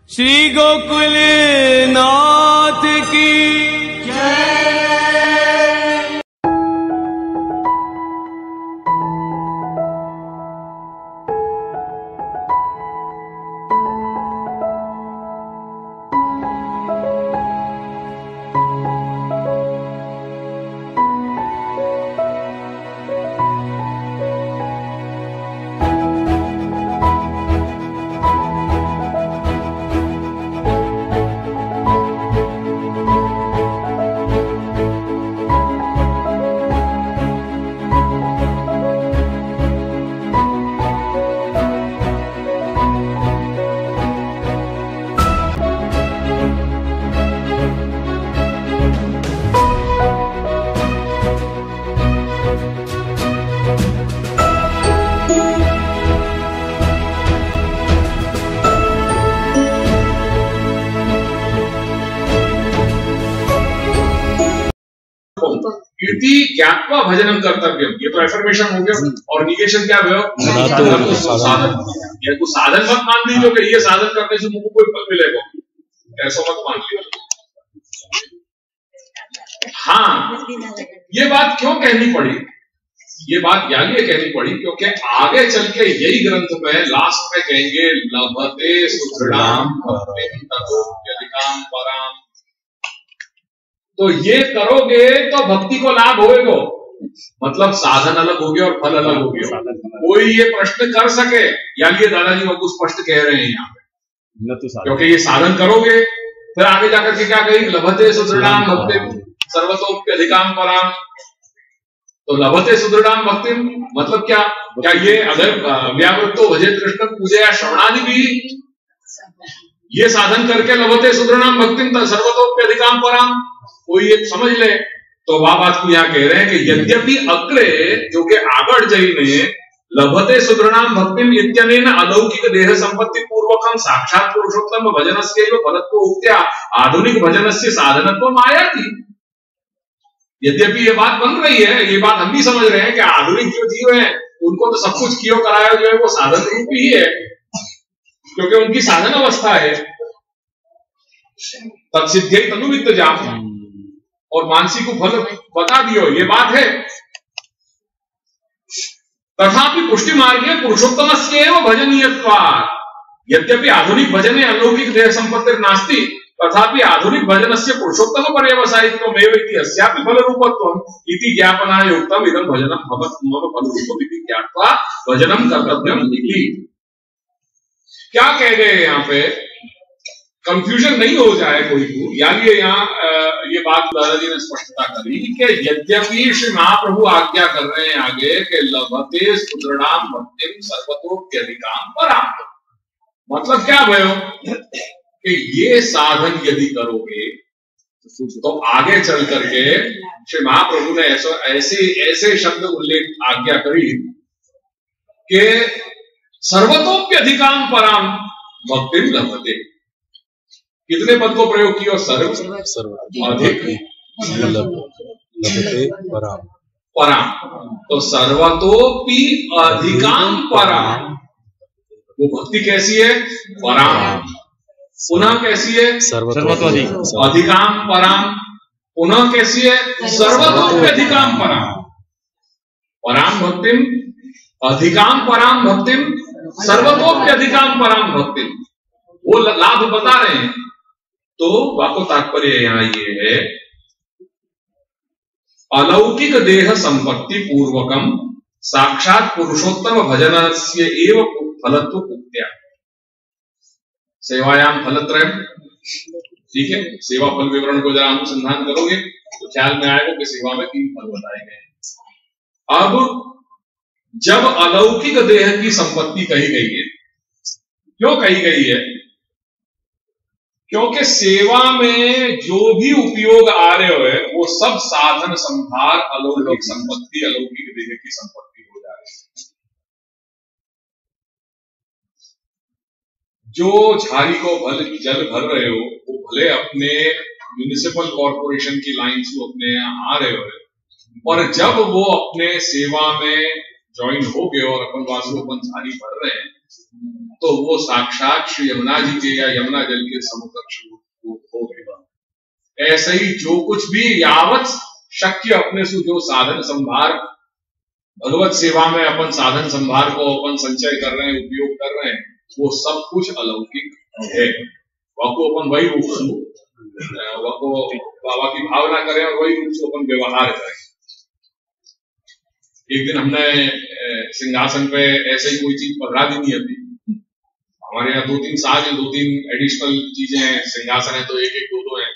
श्री गोकुल नाथ की कीर्ति ज्ञात्वा भजनम कर्तव्यम, ये तो एफर्मेशन हो गया। और निगेशन क्या हुआ? साधन। ये को साधन मत मान लीजिए कि ये साधन करने से मुझको कोई फल मिलेगा, ऐसा मत मान लीजिए। हाँ, ये बात क्यों कहनी पड़ी? ये बात इसलिए कहनी पड़ी क्योंकि आगे चल के यही ग्रंथ में लास्ट में कहेंगे लभते सुदृढ़ाम भक्तिम पराम। तो ये करोगे तो भक्ति को लाभ होएगा, मतलब साधन अलग हो गया और फल अलग हो गया। कोई ये प्रश्न कर सके, यानी ये दादाजी बाबू स्पष्ट कह रहे हैं यहाँ पे, क्योंकि ये साधन करोगे फिर आगे जाकर के क्या कहेंगे? लभते सुदृढ़ाम भक्तिम सर्वतोप्यधिकाम पराम। तो लभते सुदृढ़ाम भक्तिम मतलब क्या? क्या ये अगर व्यावृत्तो भजे कृष्ण पूजया श्रवणादि भी ये साधन करके लभते सुदृढ़ाम भक्तिम सर्वतोप्यधिकाम पराम, कोई एक समझ ले। तो बात को यहाँ कह रहे हैं कि यद्यपि अग्रे जो कि आगड़ जई ने लभते सुदृढ़ाम भक्तिम इत्यनेन अलौकिक देह संपत्ति पूर्वकम साक्षात पुरुषोत्तम भजनस्य फलत्व उक्त्या आधुनिक भजनस्य साधनत्व मायाति। यद्यपि ये बात बन रही है, ये बात हम भी समझ रहे हैं कि आधुनिक जो जीव है उनको तो सब कुछ कियो कराया जो है वो साधन रूप ही है, क्योंकि उनकी साधन अवस्था है तत्सिद्ध्यै तनुवित्त जाप, और मानसी को फल बता दियो, ये बात है। तथापि पुष्टि मार्गे पुरुषोत्तमस्यैव भजनीयत्वात्, यद्यपि आधुनिक भजने अलौकिक देह संपत्ति नास्ति तथापि आधुनिक भजनस्य पुरुषोत्तम पर्यवसायित्वमेव इति अस्यापि फलरूपत्वम् इति ज्ञापनाय उक्तम् इदं भजनं भवत् मम फलरूपम् इति ज्ञात्वा भजनं कर्तव्यम् इति। क्या कह गए यहाँ पे? कंफ्यूजन नहीं हो जाए कोई को, यानी यहाँ ये बात दादाजी ने स्पष्टता करी कि यद्यपि श्री महाप्रभु आज्ञा कर रहे हैं आगे कि लभते सुदृढ़ाम भक्तिम सर्वतोप्यधिकाम पराम, मतलब क्या भयो कि ये साधन यदि करोगे तो आगे चल करके श्री महाप्रभु ने ऐसे शब्द उल्लेख आज्ञा करी कि सर्वतोप्यधिकाम पराम भक्तिम लभते। कितने पद को प्रयोग किया? पराम। तो सर्वतोपि अधिकाम पराम, वो भक्ति कैसी है? पराम। पुनः कैसी है? सर्वतोपि अधिकाम पराम। पुनः कैसी है? सर्वतोपि अधिकाम पराम। पराम भक्तिम अधिकाम पराम भक्तिम सर्वतोपि अधिकाम पराम भक्तिम, वो लाभ बता रहे हैं। तो वाको तात्पर्य यहां ये है अलौकिक देह संपत्ति पूर्वकम साक्षात पुरुषोत्तम भजनस्य एव फलत्व उक्त्या। सेवायाम फलत्रय, ठीक है, सेवा फल विवरण को जरा अनुसंधान करोगे तो ख्याल में आएगा कि सेवा में 3 फल बताए गए हैं। अब जब अलौकिक देह की संपत्ति कही गई है, क्यों कही गई है? क्योंकि सेवा में जो भी उपयोग आ रहे हो वो सब साधन संभार अलौकिक संपत्ति, अलौकिक देह की संपत्ति हो जा रही है। जो झाड़ी को जल भर रहे हो वो भले अपने म्युनिसिपल कॉर्पोरेशन की लाइन से अपने यहाँ आ रहे हो, और जब वो अपने सेवा में ज्वाइन हो गए और अपन वासु अपन झाड़ी भर रहे हैं तो वो साक्षात श्री यमुना जी के या यमुना जल के समकक्ष होगा। ऐसे ही जो कुछ भी यावत शक्य अपने से जो साधन संभार भगवत सेवा में अपन साधन संभार को अपन संचय कर रहे हैं, उपयोग कर रहे हैं, वो सब कुछ अलौकिक है। वह अपन वही रूप से बाबा की भावना करें और वही रूप से अपन व्यवहार करें। एक दिन हमने सिंहासन पे ऐसे ही कोई चीज पकड़ा दी नहीं, अभी हमारे यहाँ 2-3 साज हैं, 2-3 एडिशनल चीजें हैं, सिंहासन है तो 1-1 2-2 है।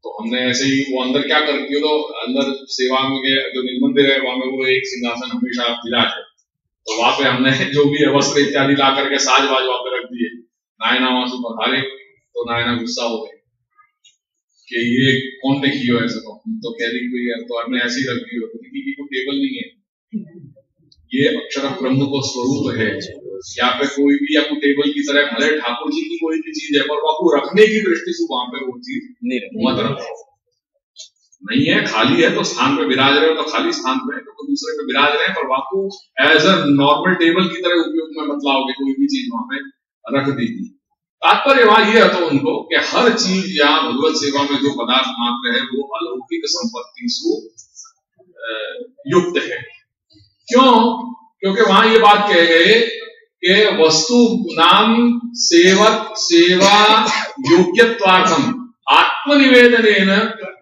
तो हमने ऐसे ही वो अंदर क्या कर दिया, तो अंदर सेवा में जो नील मंदिर है वहां में वो एक सिंहासन हमेशा विराज है, तो वहां पे हमने जो भी है वस्त्र इत्यादि ला करके साज बाज वहां पे रख दिए। नायना वहां से पधारे तो नायना गुस्सा हो गए कि ये कौन ने किया ऐसा, तो कह रही कोई यार तो आपने ऐसे ही रख दी हो, किसी को टेबल नहीं है, ये अक्षर ब्रह्म को स्वरूप है। यहाँ पे कोई भी आपको टेबल की तरह भले ठाकुर जी की कोई भी चीज है, पर आपको रखने की दृष्टि से वहां पे वो चीज मत रखो। नहीं है, खाली है तो स्थान पे विराज रहे हो तो खाली स्थान पे, तो दूसरे पे विराज रहे हैं, पर आपको एज अ नॉर्मल टेबल की तरह उपयोग में मत लाओगे, कोई भी चीज वहां पे रख दी थी। तात्पर्य वहां ये है तो उनको कि हर चीज या भगवत सेवा में जो पदार्थ मात्र है वो अलौकिक संपत्ति से युक्त है। क्यों? क्योंकि वहां ये बात कह गए कि वस्तु नाम सेवा योग्यत्वार्थम आत्मनिवेदनेन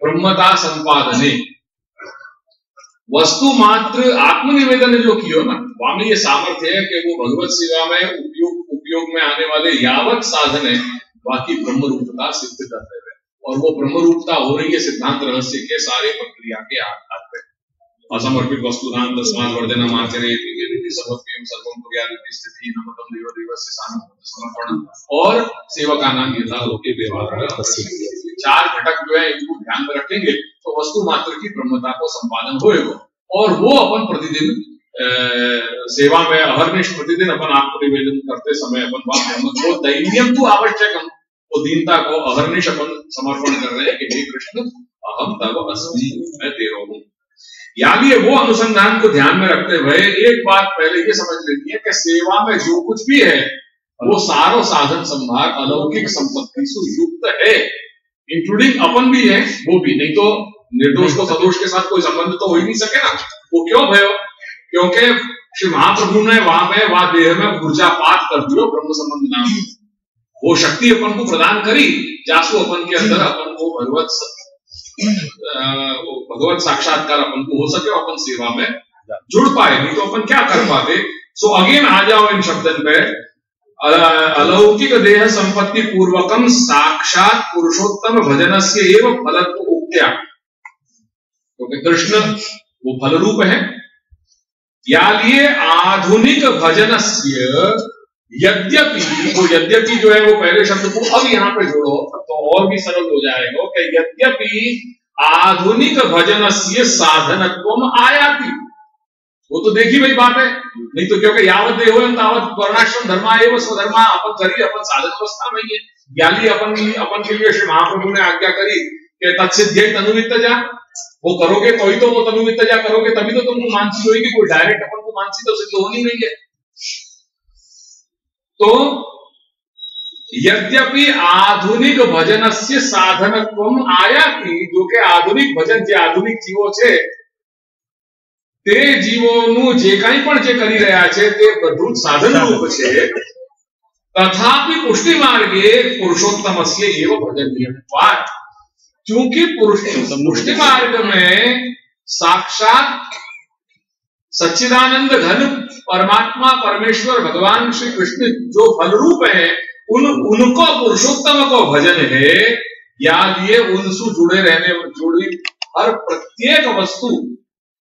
ब्रह्मता संपादने। वस्तु मात्र आत्मनिवेदन जो किया ना, वहां में ये सामर्थ्य है कि वो भगवत सेवा में उपयोग में आने वाले यावत साधन है बाकी ब्रह्म रूपता सिद्ध करते हुए, और वो ब्रह्म रूपता हो रही है सिद्धांत रहस्य के सारे प्रक्रिया के आधार पर। असमर्पित वस्तुदान तस्मात् वर्धनम आचरेति यदि सर्वं सर्वं कुर्यादिति स्थिति नमतम देव देवस्य समर्पण और सेवका नाम यथा लोके व्यवहार। 4 घटक जो है इनको ध्यान में रखेंगे तो वस्तु मात्र की ब्रह्मता को संपादन होएगा, और वो अपन प्रतिदिन सेवा में अहर्निश प्रतिदिन अपन आपको निवेदन करते समय अपन ब्रह्म को दैन्यम तो आवश्यकम, वो दीनता को अहर्निश अपन समर्पण कर रहे हैं कि हे कृष्ण अहम तव अस्मि, मैं तेरा हूं। यानी वो अनुसंधान को ध्यान में रखते हुए एक बात पहले ये समझ लेनी है कि सेवा में जो कुछ भी है वो सारो साधन संभार अलौकिक संपत्ति से युक्त है, इंक्लूडिंग अपन भी है वो भी। नहीं तो निर्दोष को सदोष के साथ कोई संबंध तो हो ही नहीं सके ना। वो क्यों भयो? क्योंकि श्री महाप्रभु ने वहां पे वहां देह में ऊर्जापात कर दियो ब्रह्म संबंध नाम, वो शक्ति अपन को प्रदान करी जासु अपन के अंदर अपन को भगवत साक्षात्कार अपन को हो सके, अपन सेवा में जुड़ पाए। नहीं तो अपन क्या कर पाते। सो अगेन आ जाओ इन शब्दन पे, अलौकिक देह संपत्ति पूर्वकम साक्षात पुरुषोत्तम भजन से एवं फलत्व उक्त्या, क्योंकि कृष्ण वो फल रूप है। या लिए आधुनिक भजन से यद्यपि, वो यद्यपि जो है वो पहले शब्द को अब यहां पे जोड़ो तो और भी सरल हो जाएगा कि यद्यपि आधुनिक भजन से साधनत्वम आयाति, वो तो देखी भाई बात है। नहीं तो क्योंकि यावत देहो तावत वर्णाश्रम धर्मा एवं स्वधर्मा अपन करी, अपन साधन अवस्था में ही ज्ञाली अपन के लिए श्री महाप्रभु ने आज्ञा करी कि तत्सिद्ध तनुवित्त जा, वो करोगे तो ही तो वो तनुवित्त जा करोगे तभी तो तुमको मानसी होगी, कोई डायरेक्ट अपन को मानसी तो सिद्ध होनी नहीं है। तो यद्यपि आधुनिक भजन से साधनत्वम आयाति, जो कि आधुनिक भजन जे आधुनिक जीवो छे ते जीवोनु जे કંઈ પણ જે કરી રહ્યા છે તે બધું સાધન રૂપ છે। तथापि पुष्टि मार्गे पुरुषोत्तमस्य एव भजनीयत्वात्, क्योंकि पुष्टि मार्ग में साक्षात सच्चिदानंद घन परमात्मा परमेश्वर भगवान श्री कृष्ण जो फल रूप है उनको पुरुषोत्तम को भजन है। या लिए उनसे जुड़ी हर प्रत्येक वस्तु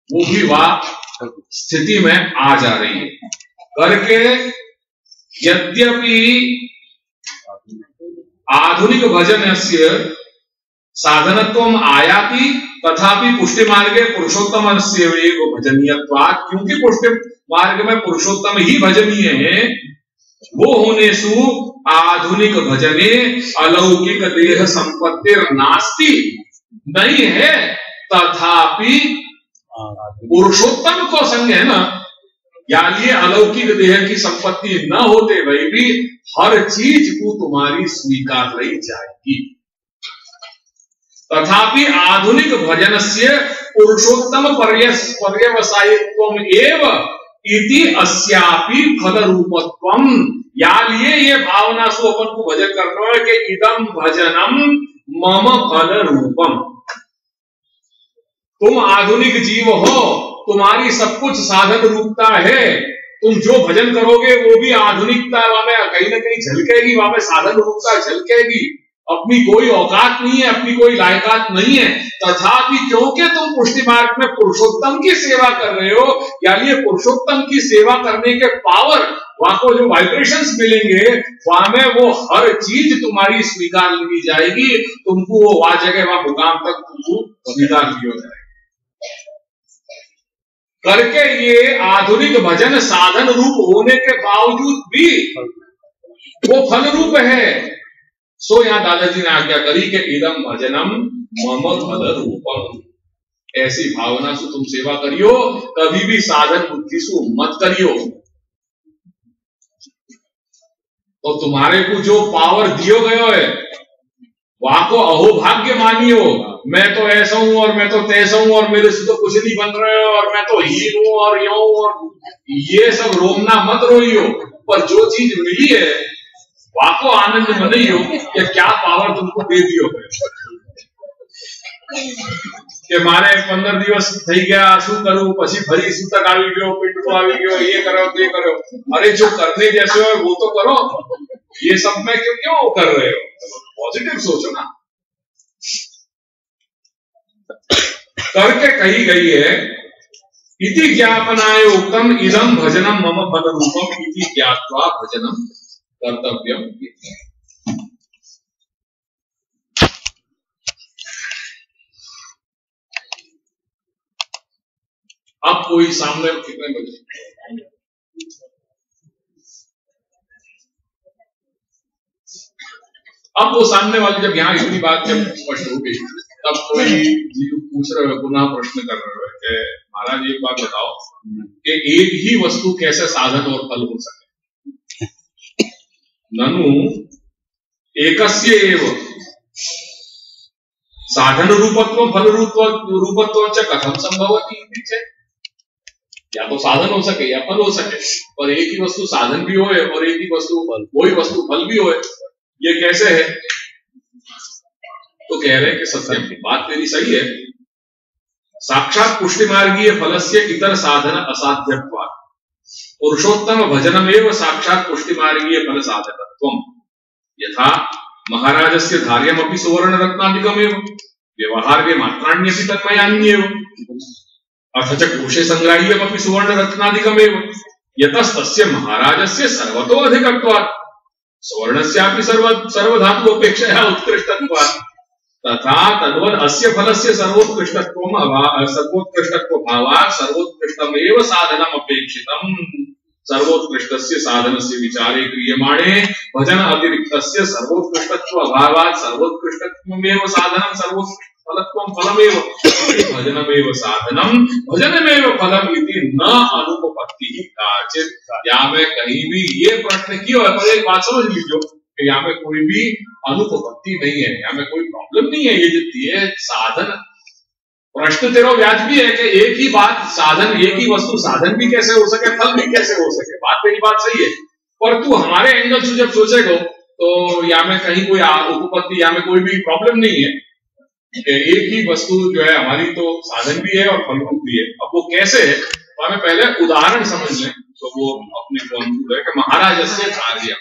वो भी वह स्थिति में आ जा रही है करके। यद्यपि आधुनिक भजन से साधनत्वम आयाति तथापि पुष्टि मार्गे पुरुषोत्तम से भजनीयत्वात्, क्योंकि पुष्टि मार्ग में पुरुषोत्तम ही भजनीय है, वो होने सु आधुनिक भजने अलौकिक देह संपत्ति नास्ति, नहीं है। तथापि पुरुषोत्तम को संग है ना, ये अलौकिक देह की संपत्ति न होते वही भी हर चीज को तुम्हारी स्वीकार ली जाएगी। तथापि आधुनिक भजन से पुरुषोत्तम पर्यवसायित्वम एव इति अस्यापि फल रूपत्वम। लिए ये भावना सो अपन को भजन करना है कि इदम भजनम मम फल रूपम। तुम आधुनिक जीव हो, तुम्हारी सब कुछ साधन रूपता है, तुम जो भजन करोगे वो भी आधुनिकता में कहीं ना कहीं झलकेगी, वहां पे साधन रूपता झलकेगी। अपनी कोई औकात नहीं है, अपनी कोई लायकात नहीं है, तथापि क्योंकि तुम पुष्टि मार्ग में पुरुषोत्तम की सेवा कर रहे हो, यानी पुरुषोत्तम की सेवा करने के पावर, वहां को जो वाइब्रेशंस मिलेंगे, वहां में वो हर चीज तुम्हारी स्वीकार ली जाएगी, तुमको वो वहां जगह वहां मुकाम तक तुमको स्वीकार की हो जाएगी। करके ये आधुनिक भजन साधन रूप होने के बावजूद भी वो फल रूप है। सो यहां दादाजी ने आज्ञा करी कि इदम भजनम मम फल रूपम। ऐसी भावना से तुम सेवा करियो, कभी भी साधन बुद्धि से मत करियो। तो तुम्हारे को जो पावर दियो गयो है वहां को अहोभाग्य मानियो। मैं तो ऐसा हूं और मैं तो तैसा हूं और मेरे से तो कुछ नहीं बन रहे हो और मैं तो हीन हूं और यो हूं, और ये सब रोमना मत रोइयो। पर जो चीज मिली है वहां को आनंद मनाइयो कि क्या पावर तुमको दे दियो कि मारे 15 દિવસ થઈ ગયા, શું કરું, પછી ફરી સૂતક આવી ગયો, પિંડકો આવી ગયો, ये करो ये करो। अरे जो करने जैसे हो वो तो करो, ये सब में क्यों कर रहे हो? पॉजिटिव सोचो ना। करके कही गई है इति ज्ञापनाय उक्तम इदम भजनम मम फल रूपम इति ज्ञात्वा भजनम कर्तव्यम। अब कोई सामने कितने बजे? अब वो सामने वाले जब यहाँ इतनी बात जब स्पष्ट हो गई, तब कोई जीव पूछ रहे हो, पुनः प्रश्न कर रहे हो कि महाराज एक बात बताओ कि एक ही वस्तु कैसे साधन और फल हो सके? ननु एकस्य एव साधन रूपत्व फल रूपत्व च कथम संभवति। या तो साधन हो सके या फल हो सके, पर एक ही वस्तु साधन भी होए और एक ही वस्तु वही वस्तु फल भी होए, ये कैसे है? तो कह रहे हैं कि सत्यम, बात तेरी सही है। साक्षात पुष्टि मार्गीय फलस्य इतर साधन असाध्यत्वात् पुरुषोत्तम भजनमेव साक्षात पुष्टि मार्गीय फल साधकत्वम्। यथा महाराजस्य धार्यमपि सुवर्ण रत्नादिकमेव व्यवहार्य मात्राण्यपि तन्मयान्येव अथ च कोशे संग्राह्यमपि सुवर्ण रत्नादिकमेव यतस्तस्य महाराजस्य सर्वतो अधिकत्वात् सुवर्णस्यापि सर्वधातु अपेक्षया उत्कृष्टत्वात् तथा तद्वद् अस्य फलस्य सर्वोत्कृष्टत्व भावात् सर्वोत्कृष्टमेव साधनम् अपेक्षितम्। सर्वोत्कृष्टस्य साधनस्य विचारे क्रियमाणे भजन अतिरिक्तस्य सर्वोत्कृष्टत्व अभावात् सर्वोत्कृष्टत्वमेव साधनं सर्वोत्कृष्टफलत्वं फलमेव भजनमेव साधनं भजनमेव फलम् इति न अनुपपत्तिः काचित्। यहाँ में कहीं भी ये प्रश्न क्यों है, पर एक बात समझ लीजिए कि यहाँ में कोई भी अनुपपत्ति नहीं है, यहाँ में कोई प्रॉब्लम नहीं है। ये जो दिए साधन प्रश्न तेरा व्याज भी है कि एक ही बात साधन, एक ही वस्तु साधन भी कैसे हो सके, फल भी कैसे हो सके। बात तेरी बात सही है, पर तू हमारे एंगल से जब सोचेगा तो यहाँ में कहीं कोई उपपत्ति, यहाँ में कोई भी प्रॉब्लम नहीं है। एक ही वस्तु जो है हमारी तो साधन भी है और फल भी है। अब वो कैसे है तो हमें पहले उदाहरण समझ लें तो वो अपने को अनुकूल है कि महाराज से कार्य,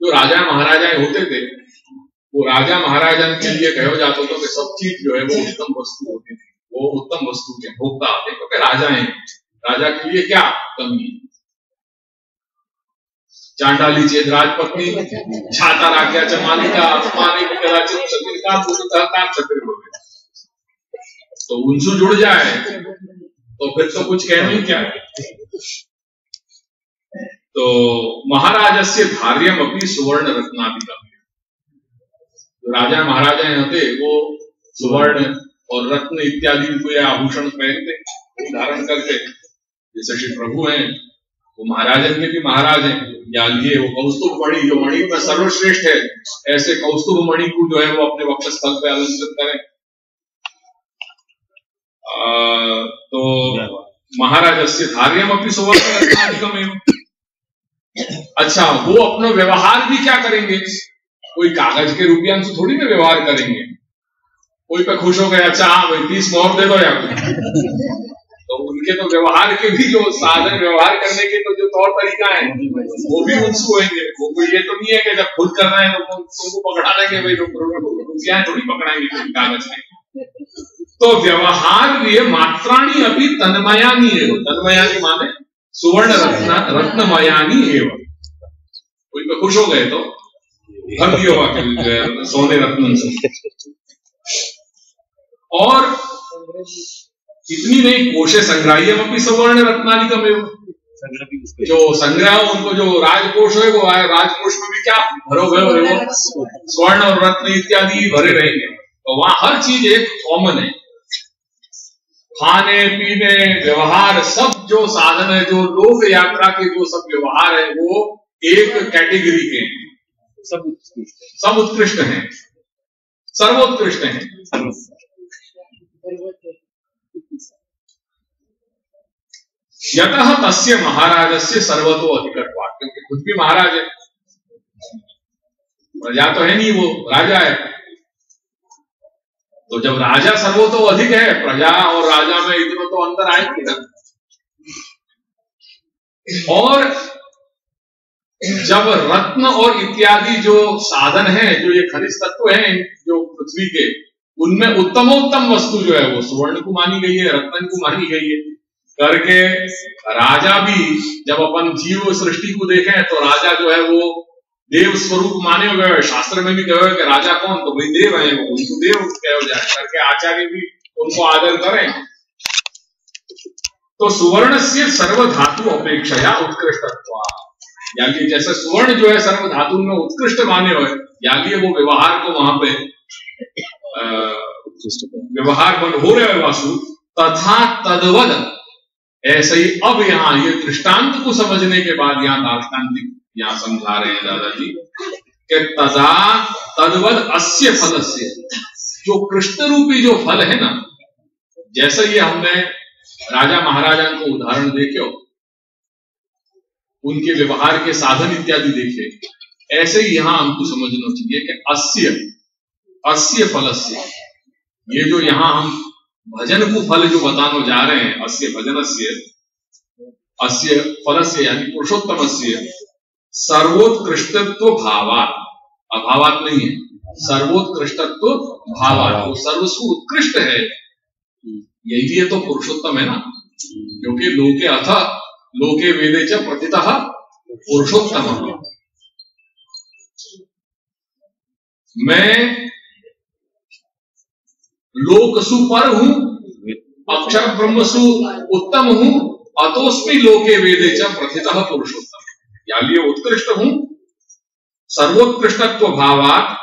जो राजा महाराजाएं होते थे वो राजा महाराजा के लिए कहा जाता था कि सब चीज जो है वो उत्तम वस्तु होती थी, वो उत्तम वस्तु के भोक्ता आते क्योंकि राजा हैं। राजा के लिए क्या कमी? चांडाली चेत राजपत्नी छाता राज्ञा च मालिका अपमानी कदाचित सकृता काम सकृत हो गए। तो उनसे जुड़ जाए तो फिर तो कुछ कहना ही क्या है। तो महाराजस्य धार्यम अपनी सुवर्ण रत्नादिकम, जो राजा महाराजा होते वो सुवर्ण और रत्न इत्यादि कोई आभूषण पहनते, धारण करते। जैसे श्री प्रभु हैं वो महाराजन के भी महाराज हैं। या लिए वो कौस्तुभ मणि, जो मणि में सर्वश्रेष्ठ है, ऐसे कौस्तुभ मणि को जो है वो अपने वक्षस्थल पे अलंकृत करें। तो महाराजस्य धार्यम अपनी सुवर्ण रत्नाधिकम एवं। अच्छा, वो अपना व्यवहार भी क्या करेंगे? कोई कागज के रुपया से थोड़ी में व्यवहार करेंगे। कोई पे खुश हो गए, अच्छा हाँ भाई 30 मोहर दे दो या कुछ। तो उनके तो व्यवहार के भी जो साधन, व्यवहार करने के तो जो तौर तरीका है वो भी उनको होंगे। वो कोई ये तो नहीं है कि जब खुद कर रहे हैं तो तुमको पकड़ा देंगे भाई, रुपया थोड़ी पकड़ाएंगे कागज में। तो व्यवहार ये मात्राणी अभी तन्मयानी है। तन्मयानी माने सुवर्ण रत्नमयानी एवं। कोई पे खुश हो गए तो भर दियो सोने रत्न से। और इतनी नहीं, कोशे संग्राह्य अपनी सुवर्ण रत्नाधिकम एवं। जो संग्रह, उनको जो राजकोष है वो राजकोष में भी क्या भरोगे हो, स्वर्ण और रत्न इत्यादि भरे रहेंगे। तो वहां हर चीज एक कॉमन है। खाने पीने व्यवहार सब जो साधन है, जो लोक यात्रा के जो सब व्यवहार है, वो एक कैटेगरी के हैं। सब उत्कृष्ट हैं, सर्वोत्कृष्ट हैं। यतः तस्य महाराजस्य सर्वतो अधिकत्वात्, क्योंकि खुद भी महाराज है, प्रजा तो है नहीं, वो राजा है। तो जब राजा सर्वतो अधिक है, प्रजा और राजा में इतना तो अंतर आएगी ना। और जब रत्न और इत्यादि जो साधन है, जो ये खनिज तत्व हैं जो पृथ्वी के, उनमें उत्तमोत्तम वस्तु जो है वो सुवर्ण को मानी गई है, रत्न को मानी गई है करके। राजा भी जब अपन जीव सृष्टि को देखें तो राजा जो है वो देव स्वरूप माने हुए। शास्त्र में भी कहे हुए कि राजा कौन, तो भाई देव है, वो उनको देव कहा जाए करके आचार्य भी उनको आदर करें। तो सुवर्ण से सर्वधातु अपेक्षया उत्कृष्टत्व, यानी जैसे सुवर्ण जो है सर्वधातु में उत्कृष्ट माने हुए, यानी वो व्यवहार को वहां पे व्यवहार बन हो रहे वासु, तथा तद्वद ऐसे ही अब यहाँ ये दृष्टांत को समझने के बाद यहाँ दार्ष्टान्तिक यहाँ समझा रहे हैं दादाजी कि तदा तद्वद अस्य फलस्य, जो कृष्ण रूपी जो फल है ना, जैसे ये हमने राजा महाराजा को उदाहरण देखे, उनके व्यवहार के साधन इत्यादि देखे, ऐसे ही यहां हमको समझना चाहिए कि अस्य फलस्य, ये जो यहां हम भजन को फल जो बताने जा रहे हैं, अस्य भजनस्य अस्य फलस्य यानी पुरुषोत्तमस्य सर्वोत्कृष्टत्व भावात्, अभावात नहीं है, सर्वोत्कृष्टत्व भावात्, वो सर्वस्व उत्कृष्ट है, यही तो पुरुषोत्तम है ना। क्योंकि लोके अथ लोके वेदे च प्रतितः पुरुषोत्तम। मैं लोकसु पर हूं, अक्षर ब्रह्मसु उत्तम हूं, अतोस्मि लोके वेदे च प्रतितः पुरुषोत्तम, यानी उत्कृष्ट हूं, सर्वोत्कृष्टत्व भावात्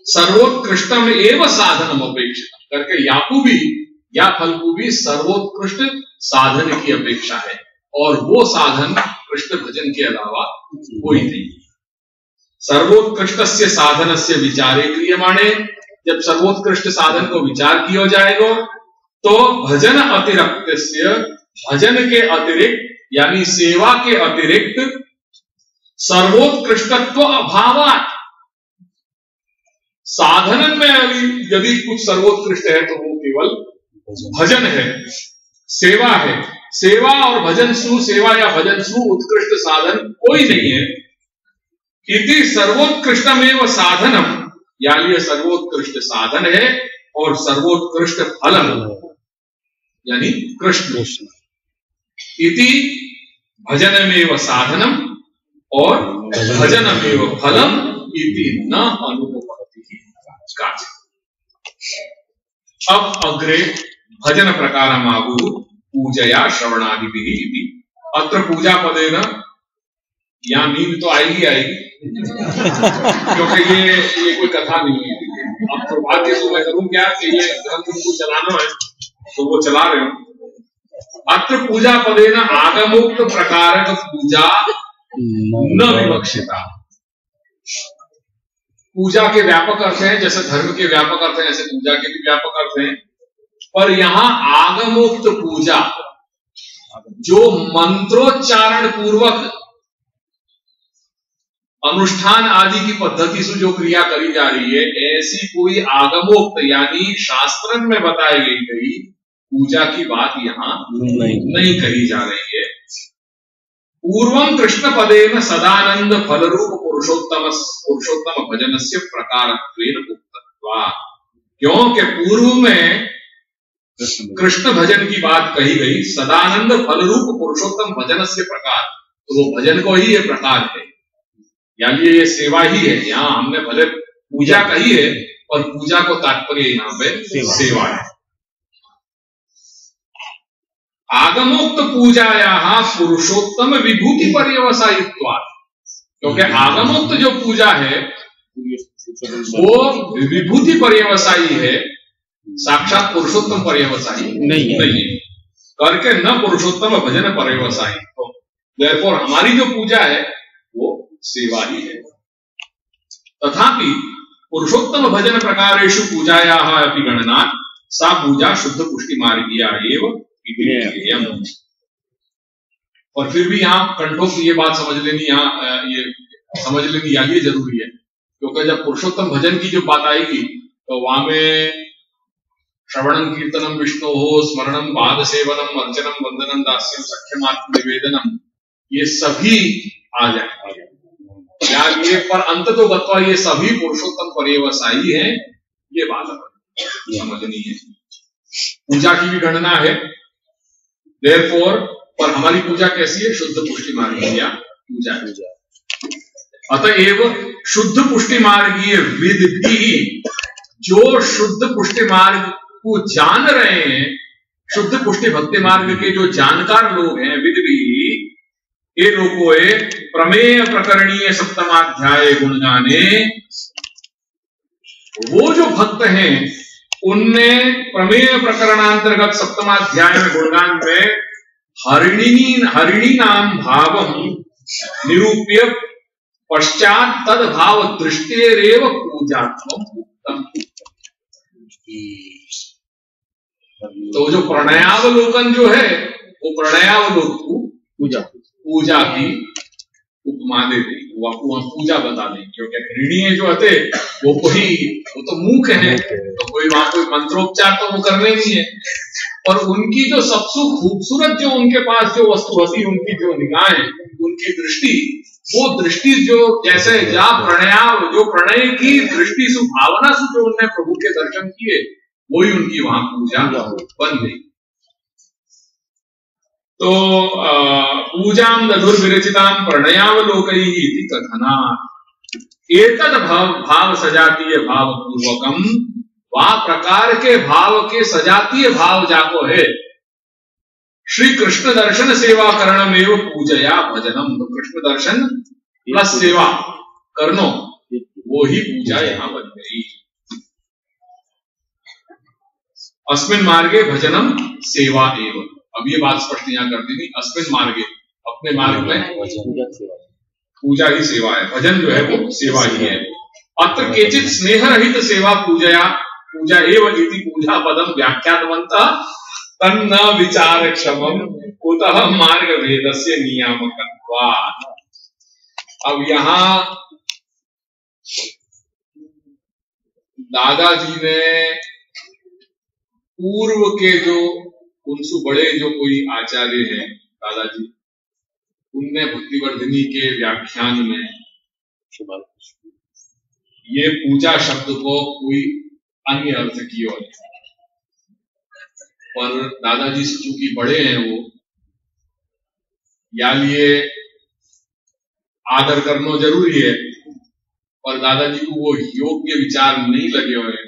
सर्वोत्कृष्टम एवं साधनम अपेक्षित करके, याकू भी या फल को भी सर्वोत्कृष्ट साधन की अपेक्षा है, और वो साधन कृष्ण भजन के अलावा कोई नहीं। सर्वोत्कृष्ट साधन से विचारे क्रियमाणे, जब सर्वोत्कृष्ट साधन को विचार किया जाएगा तो भजन अतिरिक्त, भजन के अतिरिक्त यानी सेवा के अतिरिक्त सर्वोत्कृष्टत्व अभावात्, साधन में यदि कुछ सर्वोत्कृष्ट है तो वो केवल भजन है, सेवा है। सेवा और भजन सु, सेवा या भजन सु उत्कृष्ट साधन कोई नहीं है। इति सर्वोत्कृष्टमेव साधनम, यानी ये सर्वोत्कृष्ट साधन है और सर्वोत्कृष्ट फलम यानी कृष्ण। इति भजनमेव साधनम और भजनमेव फलम इति न अनुभवति। अब अग्रे भजन प्रकारम आगु पूजया श्रवणादिभिः इति। अत्र पूजा पदेन यहाँ नींद तो आएगी क्योंकि ये कोई कथा नहीं है। अब दुर्भाग्य तो मैं करूं क्या कि ये ग्रंथ उनको चलाना है तो वो चला रहे हो, अत्र पूजा पदेन आगमोक्त प्रकारक पूजा न विवक्षिता। पूजा के व्यापक अर्थ हैं, जैसे धर्म के व्यापक अर्थ हैं, ऐसे पूजा के भी व्यापक अर्थ हैं। पर यहां आगमोक्त पूजा, जो मंत्रोच्चारण पूर्वक अनुष्ठान आदि की पद्धति से जो क्रिया करी जा रही है, ऐसी कोई आगमोक्त यानी शास्त्र में बताई गई पूजा की बात यहाँ नहीं कही जा रही है। पूर्वम कृष्ण पदेन सदानंद फलरूप पुरुषोत्तम भजन से प्रकारत्वेन उक्तत्वात्। क्योंकि पूर्व में कृष्ण भजन की बात कही गई, सदानंद फलरूप पुरुषोत्तम भजन से प्रकार, तो वो भजन को ही ये प्रकार है, यानी ये सेवा ही है। यहाँ हमने भले पूजा कही है, और पूजा को तात्पर्य यहाँ पे सेवा है। आगमोक्त पूजाया पुरुषोत्तम विभूति पर्यवसायित्वात्। क्योंकि आगमोक्त जो पूजा है वो विभूति पर्यवसायी है, साक्षात पुरुषोत्तम पर्यवसायी नहीं है। करके न पुरुषोत्तम भजन पर्यवसायी। तो देयरफॉर हमारी जो पूजा है वो सेवा ही है। तथापि पुरुषोत्तम भजन प्रकारेषु पूजायाः अपि गणना सा पूजा शुद्ध पुष्टि मार्गीया एवं। और फिर भी यहाँ कंठोक्त ये बात समझ लेनी, यहाँ ये समझ लेनी ये जरूरी है, क्योंकि जब पुरुषोत्तम भजन की जो बात आएगी तो वहां में श्रवणम कीर्तनम विष्णु हो, स्मरणम पाद सेवनम अर्चनम वंदनम दास्यम सख्यम आत्म निवेदनम, ये सभी आ जाए यार ये। पर अंत तो गत्वा ये सभी पुरुषोत्तम पर्यवसायी हैं, ये बात समझनी है। पूजा की भी गणना है, देयरफॉर, पर हमारी पूजा कैसी है? शुद्ध पुष्टि मार्गीय पूजा। अतएव शुद्ध पुष्टि मार्गीय विद भी, जो शुद्ध पुष्टि मार्ग को जान रहे हैं, शुद्ध पुष्टि भक्ति मार्ग के जो जानकार लोग हैं, विद भी ये लोकोए प्रमेय प्रकरणीय सप्तमाध्याय गुणगाने, वो जो भक्त हैं उनने प्रमेय प्रकरणांतर्गत सप्तमाध्याय में गुणगान में हरिणी नाम भावम निरूप्य पश्चात तद भाव दृष्टेरेव पूजात्मम उत्तम। तो जो प्रणयावलोकन जो है वो प्रणयावलोकन पूजा की उपमा दे दी, वो पूजा बता दें। क्योंकि हरिणी जो होते वो तो मूक है, तो कोई वहां कोई मंत्रोपचार तो वो करने नहीं है। और उनकी जो सबसे खूबसूरत जो उनके पास जो वस्तु होती, उनकी जो निगाहें, उनकी दृष्टि, वो दृष्टि जो जैसे जा प्रणय की दृष्टि से, भावना से जो उन्होंने प्रभु के दर्शन किए, वही उनकी वहां पूजा बन गई। तो पूजाम दधुर्विरचिताम प्रणयावलोकैः इति कथना एतद भाव सजातीय भाव पूर्वकम, वा प्रकार के भाव के सजातीय भाव जाको है श्री कृष्ण दर्शन सेवा करणमेव पूजया भजनम। तो कृष्ण दर्शन प्लस सेवा करनो, वो ही पूजा यहां बन गई। अस्मिन् मार्गे भजनम सेवा एवं। अब ये बात स्पष्ट यहाँ कर दी, अस्मिन् मार्गे, अपने मार्ग में पूजा ही सेवा है, भजन जो है वो सेवा ही है। अत्र केचित स्नेह रहित सेवा पूजा एवं इति पूजा पदम व्याख्यातवन्तः तन्न विचार क्षमम कुतः मार्ग भेदस्य नियामकत्वात्। अब यहाँ दादाजी ने पूर्व के जो उनसे बड़े जो कोई आचार्य हैं दादाजी, उनने भक्तिवर्धिनी के व्याख्यान में ये पूजा शब्द को कोई अन्य अर्थ किया है। पर दादाजी से चूंकि बड़े हैं वो, या लिए आदर करना जरूरी है, पर दादाजी को वो योग्य विचार नहीं लगे हुए,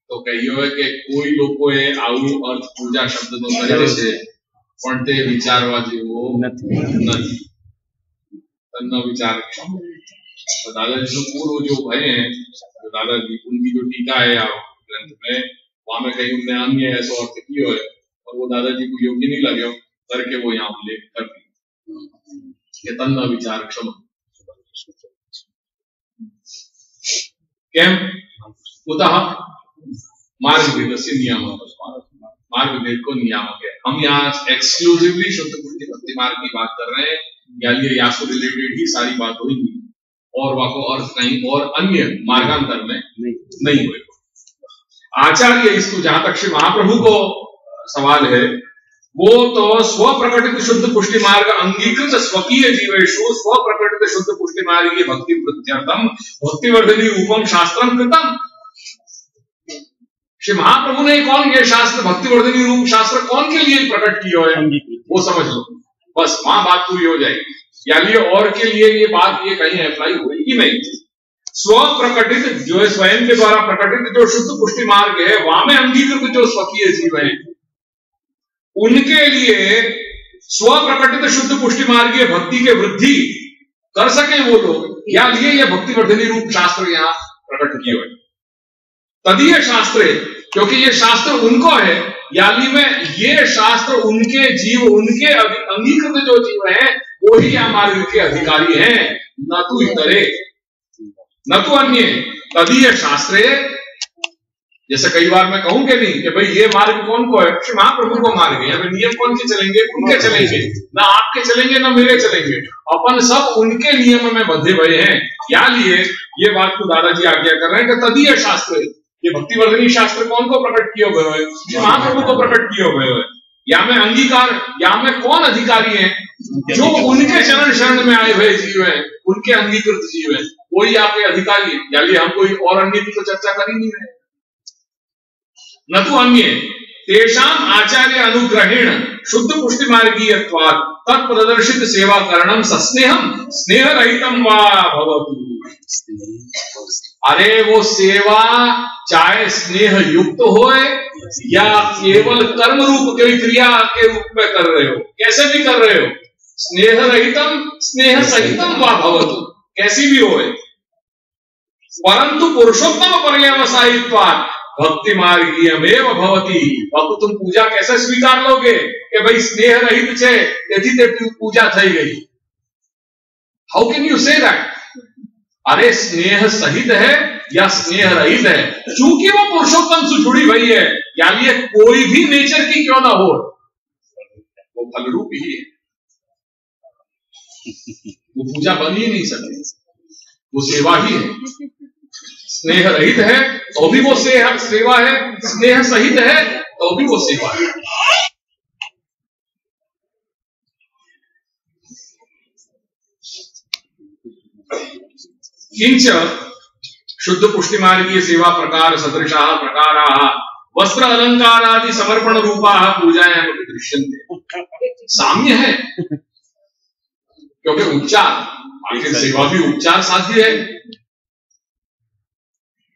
तो कहियो है कि कोई लोग आउ अर्थ पूजा शब्द तो करे से पण ते विचारवा जेवो નથી, तन्नो विचार। तो दादाजी से पूर्व जो भय हैं, तो दादाजी उनकी जो टीका है ग्रंथ में, वहां में कहीं उनने अन्य ऐसा अर्थ किया है, और तो वो दादाजी को योग्य नहीं लगे करके वो यहाँ उल्लेख कर दिया तन्न विचार क्षम केम कुतः मार्ग भेद से नियामक मार्ग भेद को नियामक है। हम यहाँ एक्सक्लूसिवली शुद्ध पुष्टि भक्ति मार्ग की बात कर रहे हैं, या ये या से रिलेटेड ही सारी बात हुई, और वाको अर्थ कहीं और अन्य मार्गांतर में नहीं हुए। आचार्य इसको जहां तक श्री महाप्रभु को सवाल है, वो तो स्व प्रकटित शुद्ध पुष्टि मार्ग अंगीकृत स्वकीय जीवेशु स्व प्रकटित शुद्ध पुष्टि मार्ग भक्ति वृत्त्यर्थम भक्तिवर्धनी रूपम शास्त्रम कृतम। श्री महाप्रभु ने कौन ये शास्त्र भक्तिवर्धनी रूप शास्त्र कौन के लिए प्रकट किया है वो समझ लो, बस वहां बात पूरी हो जाएगी। यानी और के लिए ये बात ये कहीं अप्लाई होगी नहीं। स्व प्रकटित जो है स्वयं के द्वारा प्रकटित जो शुद्ध पुष्टि मार्ग है, वहां में अंगीकृत जो स्वकीय जीव है उनके लिए स्व प्रकटित शुद्ध पुष्टि मार्ग भक्ति के वृद्धि कर सके वो लोग, या लिए ये भक्तिवर्धनी रूप शास्त्र यहाँ प्रकट किए हुए तदीय शास्त्र, क्योंकि ये शास्त्र उनको है, यानी में ये शास्त्र उनके जीव उनके अंगीकृत जो जीव हैं वो ही यहाँ मार्ग के अधिकारी हैं, न तो इतरे न तो अन्य। तदीय शास्त्र, जैसे कई बार मैं कहूं कि नहीं कि भाई ये मार्ग कौन को है, श्री महाप्रभु को मार्ग है, यहाँ नियम कौन के चलेंगे, उनके चलेंगे, ना आपके चलेंगे ना मेरे चलेंगे, अपन सब उनके नियम में बंधे हुए हैं। या लिए ये बात को दादाजी आज्ञा कर रहे हैं कि तदीय शास्त्र, ये भक्तिवर्धनी शास्त्र कौन को प्रकट किए हुए है, श्री महाप्रभु को प्रकट किए हुए है। या में अंगीकार, या में कौन अधिकारी है, जो उनके चरण शरण में आए हुए जीव हैं, उनके अंगीकृत जीव हैं, वही आपके अधिकारी है। यानी हम कोई और अन्य की तो चर्चा कर ही नहीं रहे, न तो अन्य तेषाम आचार्य अनुग्रहेण शुद्ध पुष्टि मार्गीयत्वात् तत्प्रदर्शित सेवा करणम सस्नेहम स्नेह रहितम वा भवतु। अरे वो सेवा चाहे स्नेह युक्त होए या केवल कर्म रूप के क्रिया के रूप में कर रहे हो, कैसे भी कर रहे हो, स्नेह रहितम स्नेह सहितम वा भवतु, कैसी भी होए, परंतु पुरुषोत्तम पर्यवसायित्वात् भक्ति मार्गीयमेव भवति। बापू तुम पूजा कैसे स्वीकार लोगे कि भाई स्नेह रहित छे તેથી તે पूजा થઈ गई, how can you say that? अरे स्नेह सहित है या स्नेह रहित है, चूंकि वो पुरुषोत्तम से जुड़ी हुई है, यानी कोई भी नेचर की क्यों ना हो, वो फलरूप ही है, वो पूजा बन ही नहीं सकती, वो सेवा ही है। स्नेह रहित है तो भी वो सेवा है, स्नेह सहित है तो भी वो सेवा है। किंच शुद्ध पुष्टि मार्गीय सेवा प्रकार सदृशा प्रकारा वस्त्र अलंकार आदि समर्पण रूपा पूजायां दृश्यन्ते। साम्य है, क्योंकि उपचार, आखिर सेवा भी उपचार साध्य है।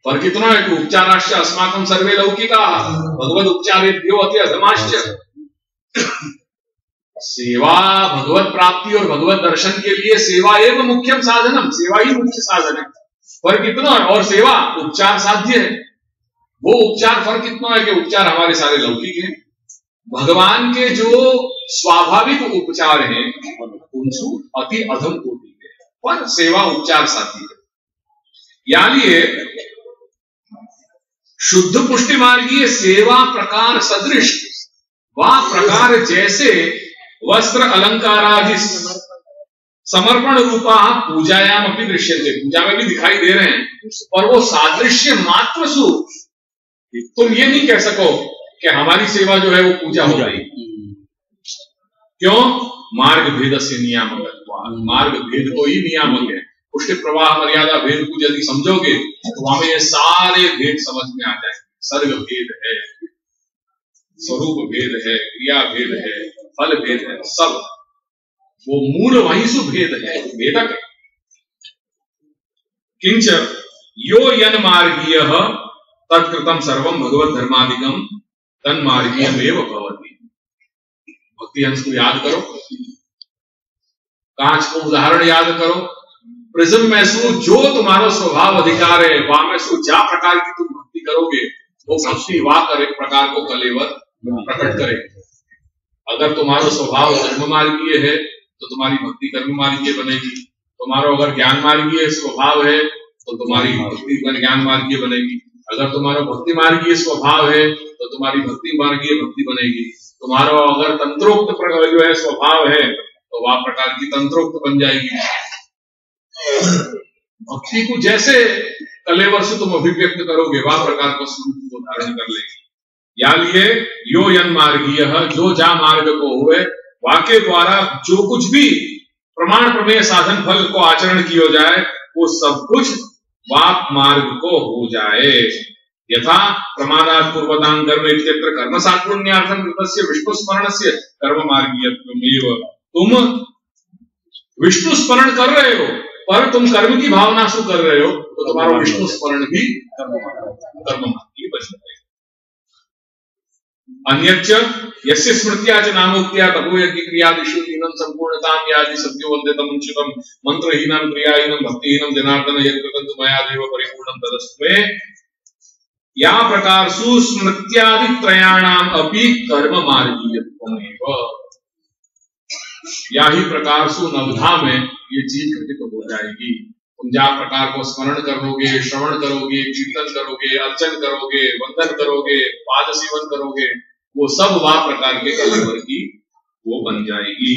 फर्क इतना है कि उपचाराश्च अस्माकं सर्वे लौकिका भगवद उपचारेभ्यो अति अधमाश्च। सेवा भगवत प्राप्ति और भगवत दर्शन के लिए सेवा एवं मुख्यम साधनम, सेवा ही मुख्य साधन है। फर्क इतना है, और सेवा उपचार साध्य है। वो उपचार फर्क इतना है कि उपचार हमारे सारे लौकिक हैं, भगवान के जो स्वाभाविक उपचार हैं उनसे अति अधम कोटि के, पर सेवा उपचार साध्य है। यानी शुद्ध पुष्टि मार्गीय सेवा प्रकार सदृश व प्रकार जैसे वस्त्र अलंकार आदि समर्पण रूपा पूजायाम अपनी दृश्यते, पूजा में भी दिखाई दे रहे हैं, और वो सादृश्य मात्र सु, तुम ये नहीं कह सको कि हमारी सेवा जो है वो पूजा हो रही। क्यों? मार्ग भेद से नियामक, मार्ग भेद को ही नियामक है। पुष्टि प्रवाह मर्यादा भेद को यदि समझोगे तो वहां ये सारे भेद समझ में आ जाएंगे। सर्ग भेद है, स्वरूप भेद है, क्रिया भेद है, फल भेद है, सब वो मूल वहीं से भेद है, भेदक है। किंच यो यन मार्गीय तत्कृतम सर्वम भगवत धर्मादिकम तन मार्गीयमेव भवति। भक्ति अंश को याद करो, कांच को उदाहरण याद करो, प्रिज्म में सु जो तुम्हारा स्वभाव अधिकार है, वहां में सु जा प्रकार की तुम भक्ति करोगे वो भक्ति वाह करे प्रकार को कलेवर प्रकट करे। अगर तुम्हारा स्वभाव कर्म मार्गीय है तो तुम्हारी भक्ति कर्म मार्गीय बनेगी। तुम्हारा अगर ज्ञान मार्गीय स्वभाव है तो तुम्हारी भक्ति ज्ञान मार्गीय बनेगी। अगर तुम्हारा भक्ति मार्गीय स्वभाव है तो तुम्हारी भक्ति मार्गीय भक्ति बनेगी। तुम्हारा अगर तंत्रोक्त जो है स्वभाव है तो वह प्रकार की तंत्रोक्त बन जाएगी। भक्ति को जैसे कलेवर से तुम अभिव्यक्त करोगे वह प्रकार का स्वरूप को धारण कर लेगी। या लिए यो यन मार्गीय, जो जा मार्ग को हुए वाक्य द्वारा जो कुछ भी प्रमाण प्रमेय साधन फल को आचरण किया जाए वो सब कुछ वाप मार्ग को हो जाए। यथा प्रमादात पूर्वदान कर्म इत्यत्र कर्म सात्पुण्यार्थम कृतस्य विष्णु स्मरणस्य कर्म मार्गीयत्वमेव। तुम विष्णु स्मरण कर रहे हो पर तुम कर्म की भावना से कर रहे हो तो तुम्हारा विष्णु स्मरण भी कर्म मार्गीय बन जाएगा। अन्यच्च यस्य स्मृत्या च नामोक्त्या तपो यज्ञ क्रियादिषु हीनं संपूर्णतां यादि सद्यो वन्दितं उचितं मंत्रहीनं क्रियाहीनं भक्तिहीनं जनार्दन यत्कृतं मया देव परिपूर्णं तदस्तु मे। या प्रकारसु स्मृत्यादि त्रयाणाम अपि कर्म मार्गीयत्वमेव। या ही प्रकारसु नवधा में ये चीज घटित हो जाएगी। तुम जा प्रकार को स्मरण करोगे, श्रवण करोगे, कीर्तन करोगे, अर्चन करोगे, वंदन करोगे, पाद सेवन करोगे, वो सब वह प्रकार के कलेवर की वो बन जाएगी।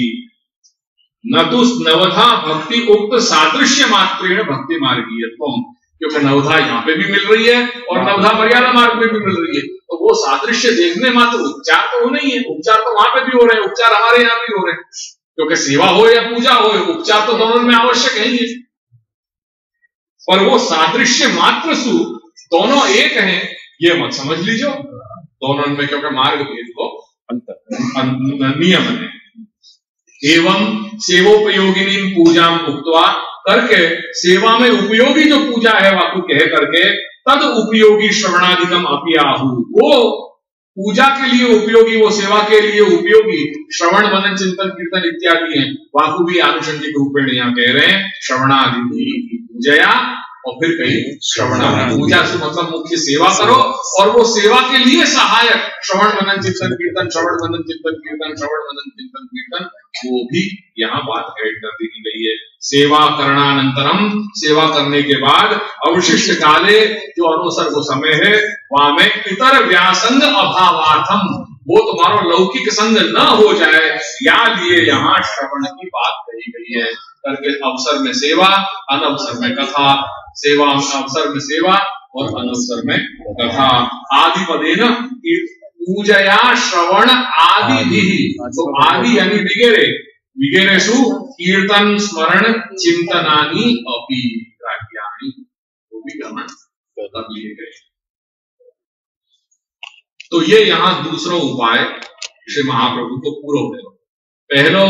न तो नवधा भक्ति उक्त सादृश्य मात्रेण भक्ति मार्गीयत्वम, क्योंकि नवधा यहाँ पे भी मिल रही है और नवधा मर्यादा मार्ग में भी मिल रही है, तो वो सादृश्य देखने मात्र उपचार तो नहीं है। उपचार तो वहां पे भी हो रहे हैं, उपचार हमारे यहाँ भी हो रहे हैं, क्योंकि सेवा हो या पूजा हो उपचार तो दोनों में आवश्यक है ही। पर वो सादृश्य मात्र सु दोनों एक हैं ये मत समझ लीजिए दोनों में, क्योंकि मार्ग भेद को नियम है। एवं सेवोपयोगिनी पूजा उक्त्वा करके सेवा में उपयोगी जो पूजा है वाकु कह करके तद उपयोगी श्रवणाधिकम अपियाहु, वो पूजा के लिए उपयोगी, वो सेवा के लिए उपयोगी श्रवण मनन चिंतन कीर्तन इत्यादि हैं, वाकु भी आनुषंगिक रूप में यहाँ कह रहे हैं श्रवणादि पूजया, और फिर कहीं श्रवणादि पूजा से मतलब मुख्य सेवा करो और वो सेवा के लिए सहायक श्रवण मनन चिंतन कीर्तन, श्रवण मनन चिंतन कीर्तन, श्रवण मनन चिंतन कीर्तन, वो भी यहाँ बात ऐड कर दी गई है। सेवा करणानंतरम, सेवा करने के बाद अवशिष्ट काले जो अनुसर्ग समय है वहां में इतर व्यासंग अभावार्थम, वो तुम्हारा लौकिक संग न हो जाए या लिए यहाँ श्रवण की बात कही गई है करके। अवसर में सेवा, अनवसर में कथा, सेवा अवसर में सेवा और अनवसर में कथा। आदि पदे न पूजया श्रवण आदि भी, तो आदि यानी विगेरे, विगेरेषु कीर्तन स्मरण चिंतनानि अपि ग्राह्यानि, वो भी ग्रहण कर लिए गए। तो ये यहां दूसरा उपाय श्री महाप्रभु को पूरा हो। पहलो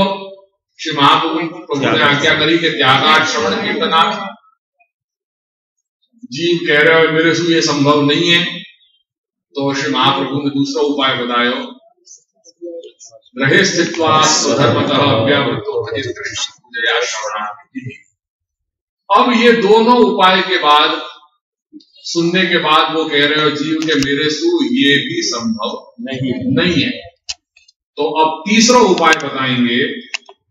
श्री महाप्रभु ने आज्ञा करी कि त्यागार्थ श्रवण कीर्तनार्थ, जीव कह रहे हो मेरे से ये संभव नहीं है, तो श्री महाप्रभु ने दूसरा उपाय बताया, ग्रहे स्थित्वा स्वधर्मतः अव्यावृतो पूजया श्रवणादि। अब ये दोनों उपाय के बाद सुनने के बाद वो कह रहे हो जीव के मेरे सु ये भी संभव नहीं है। तो अब तीसरा उपाय बताएंगे,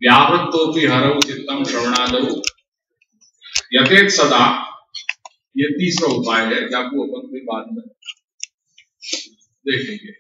व्यावृत्तोपि हरौ चित्तम श्रवणादौ यथेत सदा। ये तीसरा उपाय है, जाको अपन कोई बाद में देखेंगे।